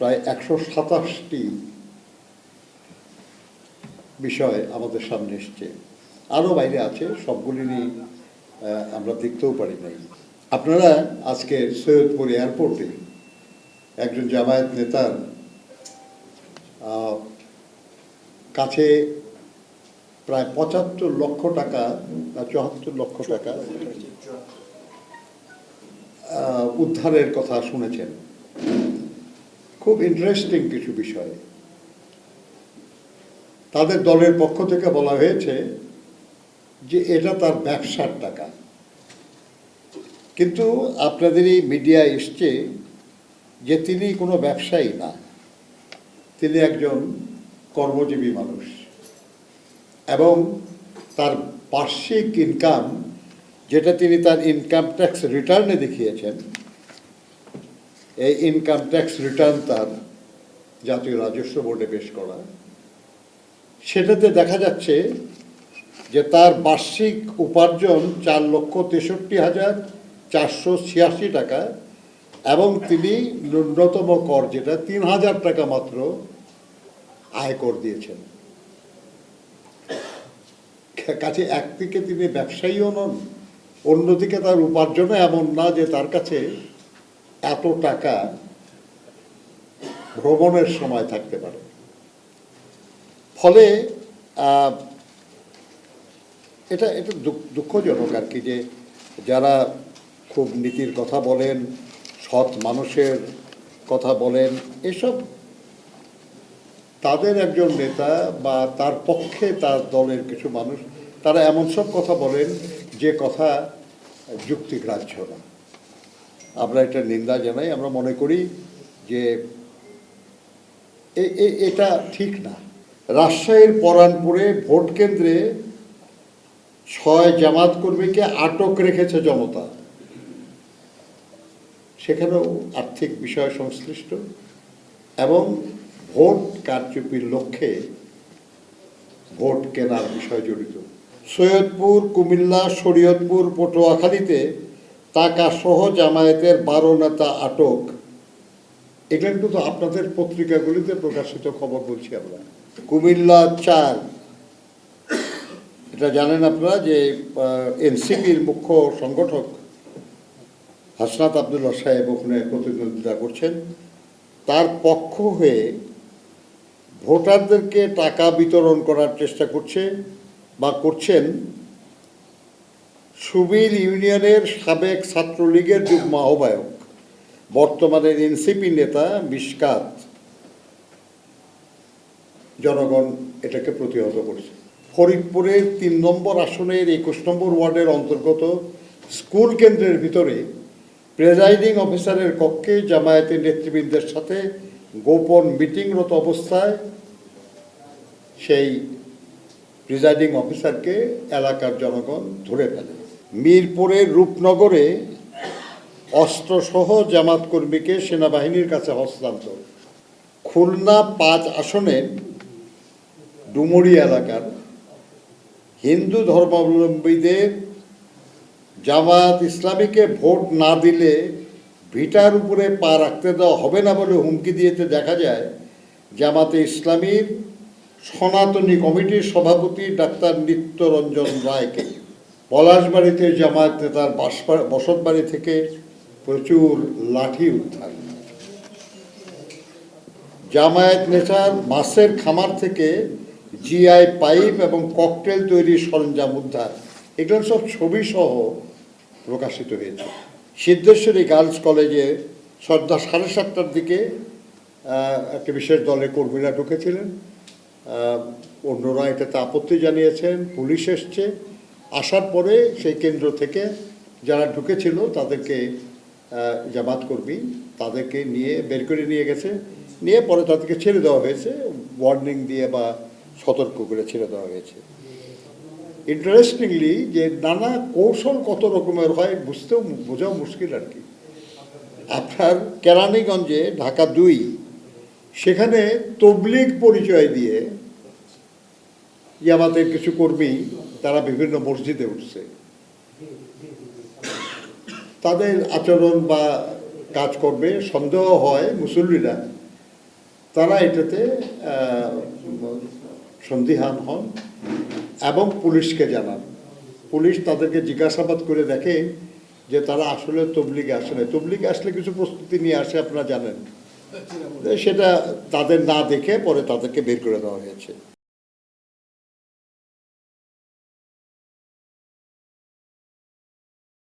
প্রায় 127টি বিষয় আমাদের সামনে এসছে। আরও বাইরে আছে, সবগুলি নিয়ে আমরা দেখতেও পারি নাই। আপনারা আজকে সৈয়দপুর এয়ারপোর্টে একজন জামায়াত নেতার কাছে প্রায় 75 লক্ষ টাকা না 74 লক্ষ টাকা উদ্ধারের কথা শুনেছেন। খুব ইন্টারেস্টিং কিছু বিষয়। তাদের দলের পক্ষ থেকে বলা হয়েছে যে এটা তার ব্যবসার টাকা, কিন্তু আপনাদেরই মিডিয়া এসছে যে তিনি কোনো ব্যবসায়ী না, তিনি একজন কর্মজীবী মানুষ এবং তার বার্ষিক ইনকাম, যেটা তিনি তার ইনকাম ট্যাক্স রিটার্নে দেখিয়েছেন, এই ইনকাম ট্যাক্স রিটার্ন তার জাতীয় রাজস্ব বোর্ডে পেশ করা, সেটাতে দেখা যাচ্ছে যে তার বার্ষিক উপার্জন 4,63,486 টাকা এবং তিনি ন্যূনতম কর যেটা 3,000 টাকা মাত্র আয়কর দিয়েছেন। কাছে একদিকে তিনি ব্যবসায়ীও নন, অন্যদিকে তার উপার্জনও এমন না যে তার কাছে এত টাকা ভ্রমণের সময় থাকতে পারে। ফলে এটা দুঃখজনক আর কি, যে যারা খুব নীতির কথা বলেন, সৎ মানুষের কথা বলেন, এসব তাদের একজন নেতা বা তার পক্ষে তার দলের কিছু মানুষ, তারা এমন সব কথা বলেন যে কথা যুক্তিগ্রাহ্য না। আমরা এটা নিন্দা জানাই। আমরা মনে করি যে এটা ঠিক না। রাজশাহীর পরানপুরে ভোট কেন্দ্রে 6 জামাত কর্মীকে আটক রেখেছে জনতা। সেখানেও আর্থিক বিষয় সংশ্লিষ্ট এবং ভোট কারচুপির লক্ষ্যে ভোট কেনার বিষয় জড়িত। সৈয়দপুর, কুমিল্লা, শরীয়তপুর, পটুয়াখালীতে টাকা সহ জামায়াতের 12 নেতা আটক। এগুলো কিন্তু আপনাদের পত্রিকাগুলিতে প্রকাশিত খবর বলছি আমরা। কুমিল্লা 4, এটা জানেন আপনারা যে এনসিপির মুখ্য সংগঠক হাসনাত আবদুল্লাহ সাহেব ওখানে প্রতিদ্বন্দ্বিতা করছেন। তার পক্ষ হয়ে ভোটারদেরকে টাকা বিতরণ করার চেষ্টা করছেন সুবীর ইউনিয়নের সাবেক ছাত্রলীগের যুগ্ম আহ্বায়ক, বর্তমানের এনসিপি নেতা মিশকাত। জনগণ এটাকে প্রতিহত করছে। ফরিদপুরের 3 নম্বর আসনের 21 নম্বর ওয়ার্ডের অন্তর্গত স্কুল কেন্দ্রের ভিতরে প্রেজাইডিং অফিসারের কক্ষে জামায়াতের নেতৃবৃন্দের সাথে গোপন মিটিংরত অবস্থায় সেই প্রিজাইডিং অফিসারকে এলাকার জনগণ ধরে ফেলে। মিরপুরের রূপনগরে অস্ত্রসহ জামাত কর্মীকে সেনাবাহিনীর কাছে হস্তান্তর। খুলনা 5 আসনের ডুমুরি এলাকার হিন্দু ধর্মাবলম্বীদের জামায়াত ইসলামীকে ভোট না দিলে ভিটার উপরে পা রাখতে দেওয়া হবে না বলে হুমকি দিয়েতে দেখা যায় জামাতে ইসলামীর সনাতনী কমিটির সভাপতি ডাক্তার নিত্যরঞ্জন রায়কে। পলাশবাড়িতে জামায়াত নেতার বসতবাড়ি থেকে প্রচুর লাঠি উদ্ধার। জামায়াত নেতার মাছের খামার থেকে জিআই পাইপ এবং ককটেল তৈরির সরঞ্জাম উদ্ধার। এগুলো সব ছবি সহ প্রকাশিত হয়েছে। সিদ্ধেশ্বরী গার্লস কলেজে সন্ধ্যা 7:30টার দিকে একটা বিশেষ দলের কর্মীরা ঢুকেছিলেন। অন্যরা এটাতে আপত্তি জানিয়েছেন, পুলিশ এসছে। আসার পরে সেই কেন্দ্র থেকে যারা ঢুকেছিল তাদেরকে জামাত কর্মী তাদেরকে নিয়ে বের করে নিয়ে গেছে, নিয়ে পরে তাদেরকে ছেড়ে দেওয়া হয়েছে, ওয়ার্নিং দিয়ে বা সতর্ক করে ছেড়ে দেওয়া হয়েছে। ইন্টারেস্টিংলি যে নানা কৌশল কত রকমের হয় বোঝাও মুশকিল আর কি। আপনার কেরানীগঞ্জে ঢাকা 2 সেখানে তবলিগ পরিচয় দিয়ে আমাদের কিছু কর্মী তারা বিভিন্ন মসজিদে উঠছে। তাদের আচরণ বা কাজকর্মে সন্দেহ হয় মুসল্লিরা তারা এটাতে সন্দিহান হন এবং পুলিশকে জানান। পুলিশ তাদেরকে জিজ্ঞাসাবাদ করে দেখে যে তারা আসলে তবলিগে আসে না। তবলিগে আসলে কিছু প্রস্তুতি নিয়ে আসে, আপনারা জানেন। সেটা তাদের না দেখে পরে তাদেরকে বের করে দেওয়া হয়েছে।